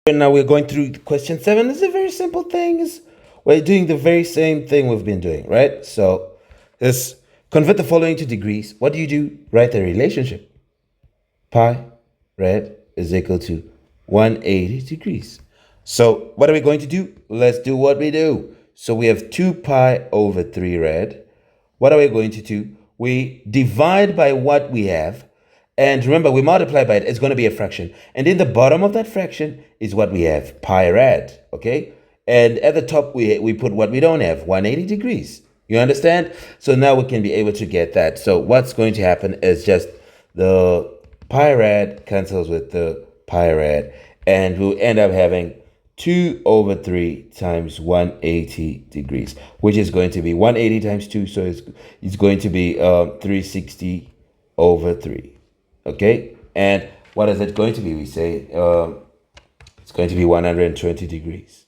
And now we're going through question 7. It's a very simple thing. We're doing the very same thing we've been doing, right? So let's convert the following to degrees. What do? Write the relationship. Pi rad is equal to 180 degrees. So what are we going to do? Let's do what we do. So we have 2 pi over 3 rad. What are we going to do? We divide by what we have. And remember, we multiply by it. It's going to be a fraction. And in the bottom of that fraction is what we have, pi rad, okay? And at the top, we put what we don't have, 180 degrees. You understand? So now we can be able to get that. So what's going to happen is just the pi rad cancels with the pi rad. And we'll end up having 2 over 3 times 180 degrees, which is going to be 180 times 2. So it's going to be 360 over 3. Okay, and what is it going to be? We say it's going to be 120 degrees.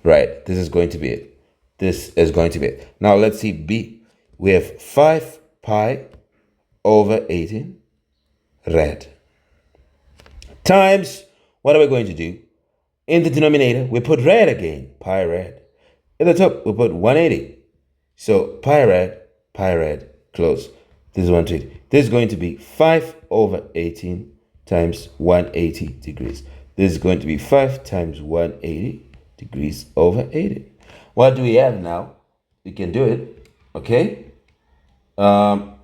Right, this is going to be it. This is going to be it. Now let's see B. We have 5 pi over 18 rad times, what are we going to do? In the denominator, we put rad again, pi rad. At the top, we put 180. So pi rad, close. This is 120. This is going to be 5 over 18 times 180 degrees. This is going to be 5 times 180 degrees over 80. What do we have now? We can do it, okay? So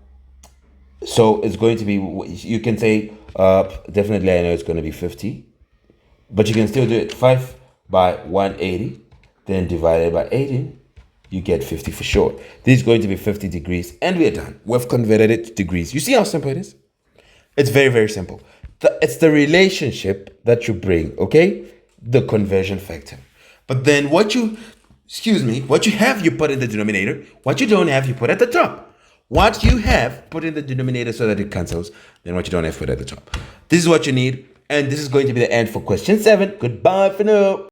it's going to be, you can say, definitely I know it's going to be 50. But you can still do it. 5 by 180, then divided by 18. You get 50 for sure. This is going to be 50 degrees, and we are done. We've converted it to degrees. You see how simple it is? It's very, very simple. It's the relationship that you bring, okay? The conversion factor. But then what you have, you put in the denominator. What you don't have, you put at the top. What you have, put in the denominator so that it cancels. Then what you don't have, put at the top. This is what you need, and this is going to be the end for question 7. Goodbye for now.